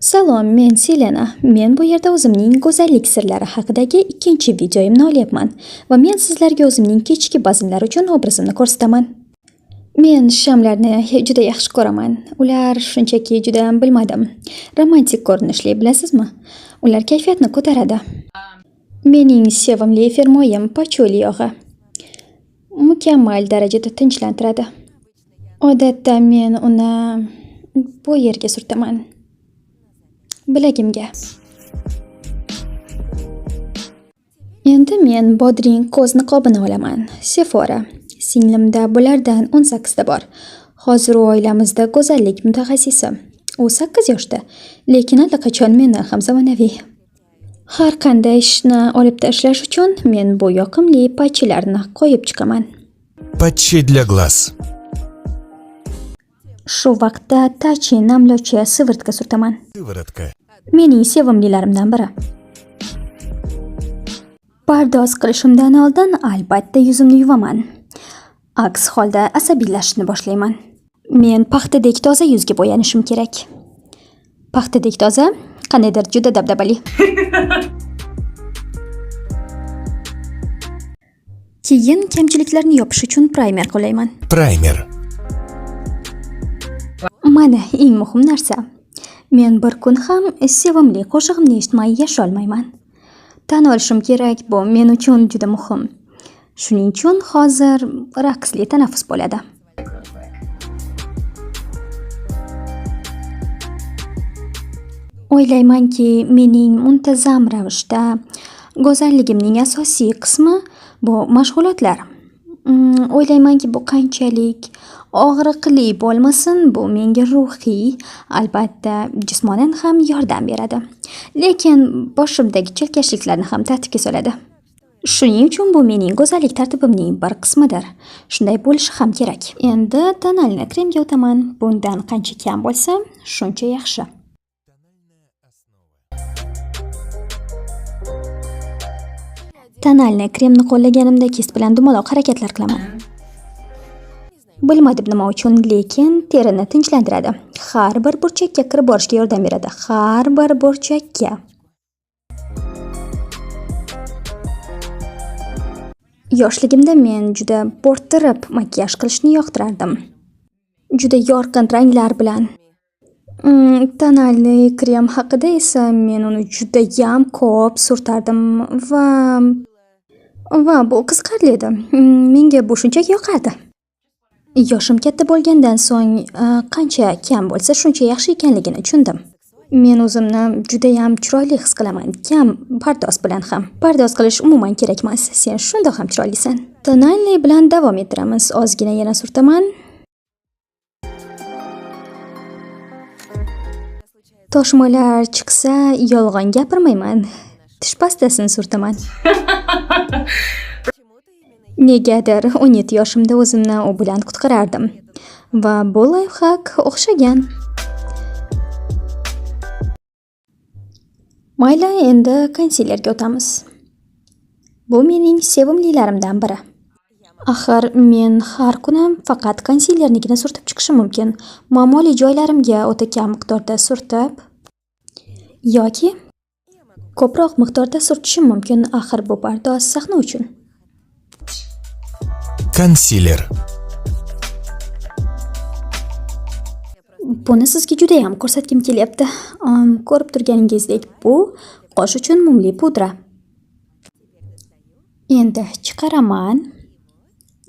Salom, men Selena. Men bu yerda o'zimning go'zallik sirlari haqidagi ikkinchi videoimni olyapman va men sizlarga o'zimning kechki bazmlar uchun obrazimni ko'rsataman. Men shamlarni juda yaxshi ko'raman. Ular shunchaki juda bilmadim, romantik ko'rinishli, bilasizmi? Ular kayfiyatni ko'taradi. Mening sevimli fermoyim pacholi yog'i. Mukammal darajada tinchlantiradi. Odatda men uni bu yerga surtaman. Bilagimga. Endi men bodring ko'z niqobini olaman. Sephora. Singlimda bulardan 18 ta bor. Hozir u oilamizda go'zallik mutaxassisi. U 8 yoshda, lekin allaqachon mendan ham zamonaviy. Har qanday ishni olib tashlash uchun men bu yoqimli patchilarni qo'yib chiqaman. Patchi для глаз. Shu vaqtda tachi namlovchi sivırtka surtaman. Sivaratka. Mening sevimlilarimdan biri. Pardoz qilishimdan oldin albatta yuzimni yuvaman. Aks holda asabiylashishni boshlayman. Men paxtadek toza yuzga bo'yanishim kerak. Paxtadek toza, qandaydir juda dabdabali. Keyin kamchiliklarni yopish uchun primer qo'llayman. Primer. Mana eng muhim narsa. Men bir kun ham sevimli qo'shig'imni eshitmay yasholmayman. Tan olishim kerak, bu men uchun juda muhim. Shuning uchun hozir raqsli tanaffus bo'ladi. O'ylaymanki, mening muntazam ravishda go'zalligimning asosiy qismi bu mashg'ulotlar. O'ylaymanki, bu qanchalik og'riqli bo'lmasin, bu menga ruhiy, albatta jismonan ham yordam beradi. Lekin boshimdagi chalkashliklarni ham tartibga soladi. Shuning uchun bu mening go'zallik tartibimning bir qismidir. Shunday bo'lishi ham kerak. Endi tonalni kremga o'taman. Bundan qancha kam bo'lsa, shuncha yaxshi. Tonalni kremni qo'llaganimda kist bilan dumaloq harakatlar qilaman. Bilmadim nima uchun, lekin terini tinchlantiradi. Har bir burchakka kirib borishga yordam beradi. Har bir burchakka. Yoshligimda men juda bo'rttirib makiyaj qilishni yoqtirardim. Juda yorqin ranglar bilan. Tonalni krem haqida esa men uni juda ham ko'p surtardim va bu qiziqarli edi. Menga bu shunchaki yoqardi. Yoshim katta bo'lgandan so'ng qancha kam bo'lsa shuncha yaxshi ekanligini tushundim. Men o'zimni juda ham chiroyli his qilaman, kam pardoz bilan ham. Pardoz qilish umuman kerak emas. Sen shundoq ham chiroylisan. Tonalni bilan davom ettiramiz. Ozgina yana surtaman. Toshmalar chiqsa, yolg'on gapirmayman. Tish pastasini surtaman. Negadir 17 yoshimda o'zimni u bilan qutqarardim va bu layfhak o'xshagan. Mayli, endi konsilerga o'tamiz. Bu mening sevimlilarimdan biri. Axir men har kuni faqat konsilernikini surtib chiqishim mumkin. Muammoli joylarimga o'ta kam miqdorda surtib yoki ko'proq miqdorda surtishim mumkin. Axir bu pardoz sahna uchun. Konsiler. Buni sizga juda ham ko'rsatkim kelyapti. Ko'rib turganingizdek, bu qosh uchun mumli pudra. Endi chiqaraman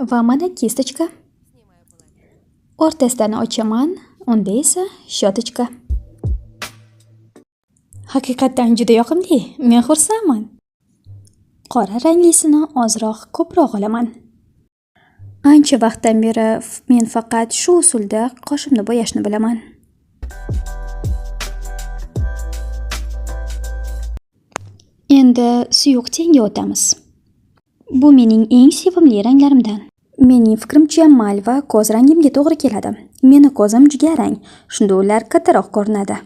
va mana kistочка. O'rtasidan ochaman, unda esa shotochka. Haqiqatan juda yoqimli. Men xursandman. Qora ranglisini ozroq ko'proq olaman. Ancha vaqtdan beri men faqat shu usulda qoshimni bo'yashni bilaman. Endi suyuq tenga o'tamiz. Bu mening eng sevimli ranglarimdan. Mening fikrimcha mal va ko'z rangimga to'g'ri keladi. Meni ko'zim jigarrang, shunda ular kattaroq ko'rinadi.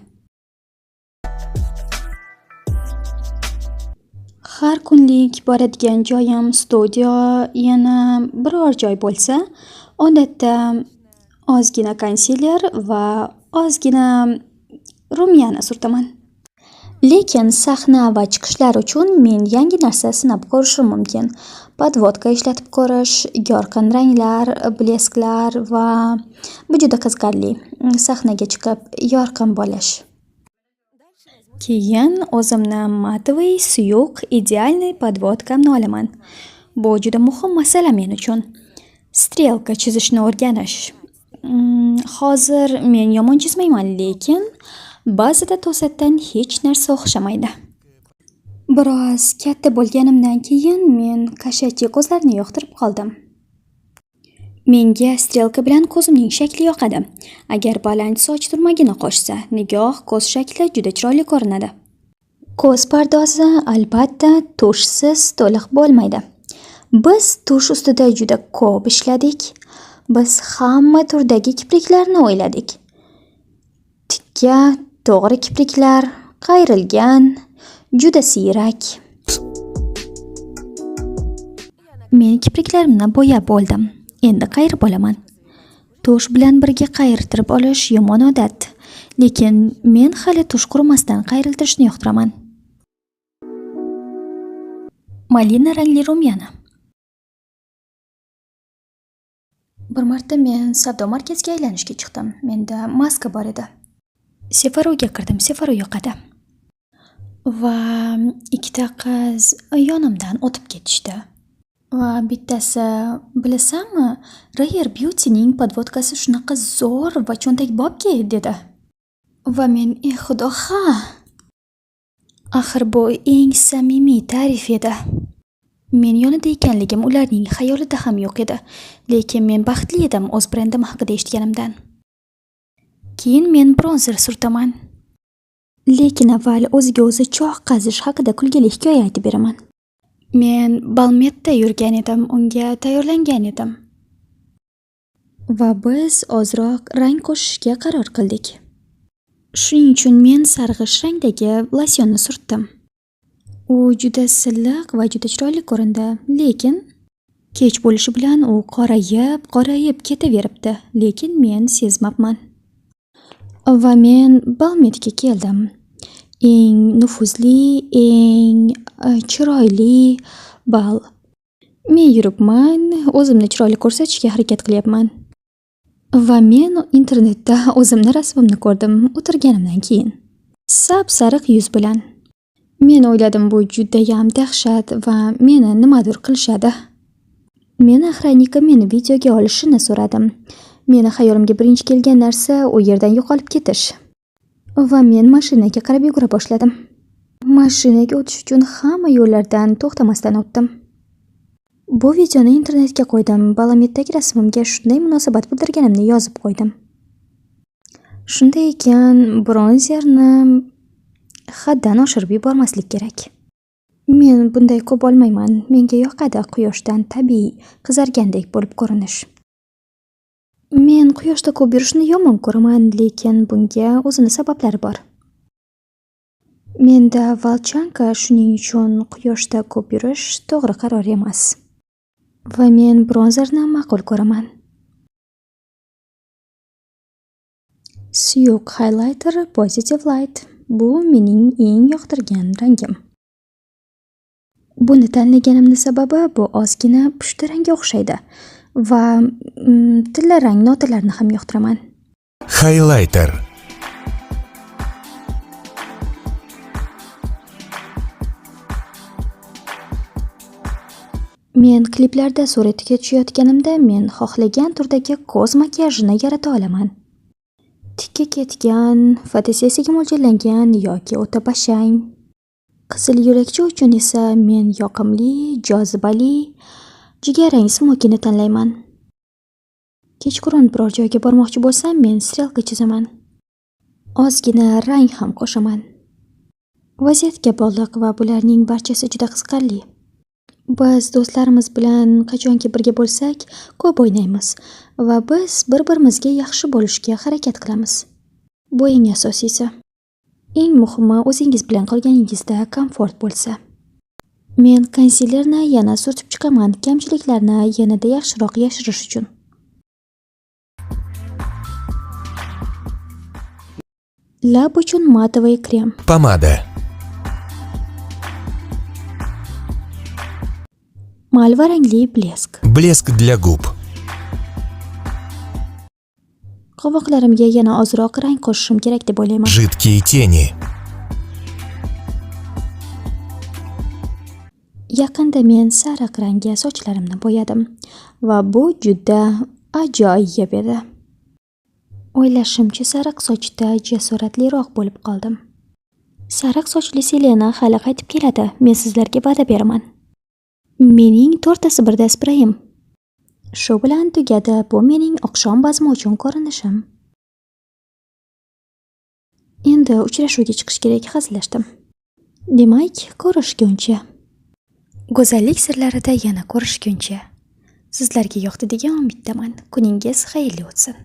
Har kunlik boradigan joyim studio, yana biror joy bo'lsa, odatda ozgina konsiler va ozgina rumyani surtaman. Lekin sahna va chiqishlar uchun men yangi narsa sinab ko'rishim mumkin. Podvodka ishlatib ko'rish, yorqin ranglar, blesklar va bu juda qiziqarli. Sahnaga chiqib yorqin bo'lish. Keyin o'zimni matовый, suyuq, idealniy podvodkamni olaman. Bu juda muhim masala men uchun. Strelka chizishni o'rganish. Hozir men yomon chizmayman, lekin ba'zida to'satdan hech narsa o'xshamaydi. Biroz katta bo'lganimdan keyin men kashachchi ko'zlarni yoqtirib qoldim. Menga strelka bilan ko'zimning shakli yoqadi. Agar baland soch turmagini qo'shsa, nigoh ko'z shakli juda chiroyli ko'rinadi. Ko'z pardozi albatta tushsiz to'liq bo'lmaydi. Biz tush ustida juda ko'p ishladik. Biz hamma turdagi kipriklarni o'yladik. Tikka, to'g'ri kipriklar, qayrilgan, juda siyrak. Men kipriklarimni bo'yab bo'ldim. Endi qayirib olaman. Tush bilan birga qayirtirib olish yomon odat. Lekin men hali tush qurimasdan qayriltirishni yoqtiraman. Malina rangli rumyani. Bir marta men savdo markaziga aylanishga chiqdim. Menda maska bor edi. Sefaroga kirdim, Sefaro yoqadi. Va ikkita qiz yonimdan o'tib ketishdi. Va bittasi, bilasanmi, Rare Beauty'ning podvodkasi shunaqa zo'r va cho'ntakbopki dedi. Va men, xudo, ha. Axir bu eng samimiy ta'rif edi. Men yonida ekanligim ularning xayolida ham yo'q edi. Lekin men baxtli edim o'z brendim haqida eshitganimdan. Keyin men bronzer surtaman. Lekin avval o'ziga o'zi cho'g' qazish haqida kulgili hikoya aytib beraman. Men Balmetda yurgan edim, unga tayyorlangan edim. Va biz ozroq rang qo'shishga qaror qildik. Shuning uchun men sarg'ish rangdagi losyonni surtdim. U juda silliq va juda chiroyli ko'rindi, lekin kech bo'lishi bilan u qorayib ketaveribdi, lekin men sezmabman. Va men Balmetga keldim. Eng nufuzli, eng chiroyli bal. Men yuribman, o'zimni chiroyli ko'rsatishga harakat qilyapman. Va men internetda o'zimni rasmimni ko'rdim o'tirganimdan keyin. Sap-sariq yuz bilan. Men o'yladim, bu judayam dahshat va meni nimadir qilishadi. Men охранникka meni videoga olishini so'radim. Meni xayolimga birinchi kelgan narsa u yerdan yo'qolib ketish. Va men mashinaga qarab yugura boshladim. Mashinaga o'tish uchun hamma yo'llardan to'xtamasdan o'tdim. Bu videoni internetga qo'ydim. Balmetdagi rasmimga shunday munosabat bildirganimni yozib qo'ydim. Shunday ekan, bronzerni haddan oshirib yubormaslik kerak. Men bunday ko'p olmayman. Menga yoqadi quyoshdan tabiiy qizargandek bo'lib ko'rinish. Men quyoshda ko'p yurishni yomon ko'raman, lekin bunga o'zini sabablari bor. Menda valchanka, shuning uchun quyoshda ko'p yurish to'g'ri qaror emas. Va men bronzerni ma'qul ko'raman. Suyuq highlighter Positive Light. Bu mening eng yoqtirgan rangim. Buni tanlaganimning sababi bu ozgina pushti rangga o'xshaydi va tilla rang notalarni ham yoqtiraman. Highlighter. Men kliplarda suratga tushayotganimda men xohlagan turdagi ko'z makiyajini yarata olaman. Tikka ketgan, fotosessiyaga mo'ljallangan yoki o'ta bashang. Qizil yo'lakcha uchun esa men yoqimli, jozibali, jigarrang smokini tanlayman. Kechqurun biror joyga bormoqchi bo'lsam, men strelka chizaman. Ozgina rang ham qo'shaman. Vaziyatga bog'liq va bularning barchasi juda qiziqarli. Biz do'stlarimiz bilan qachonki birga bo'lsak, ko'p o'ynaymiz va biz bir-birimizga yaxshi bo'lishga harakat qilamiz. Bu eng asosiysi. Eng muhimi o'zingiz bilan qolganingizda komfort bo'lsa. Men konsilerni yana surtib chiqaman, kamchiliklarni yanada yaxshiroq yashirish uchun. Lab uchun matовый krem. Помада. Malva rangli blesk. Блеск для губ. Qovoqlarimga yana ozroq rang qo'shishim kerak deb o'ylayman. Жидкие тени. Yaqinda men sariq rangga sochlarimni bo'yadim va bu juda ajoyib edi. O'ylashimcha sariq sochda jasoratliroq bo'lib qoldim. Sariq sochli Selena hali qaytib keladi. Men sizlarga va'da beraman. Mening to'rttasi birda spreyim. Shu bilan tugadi. Bu mening oqshom bazmi uchun ko'rinishim. Endi uchrashuvga chiqish kerak, hazillashdim. Demak, ko'rishguncha. Go'zallik sirlarida yana ko'rishguncha. Sizlarga yoqdi degan umiddaman. Kuningiz xayrli o'tsin.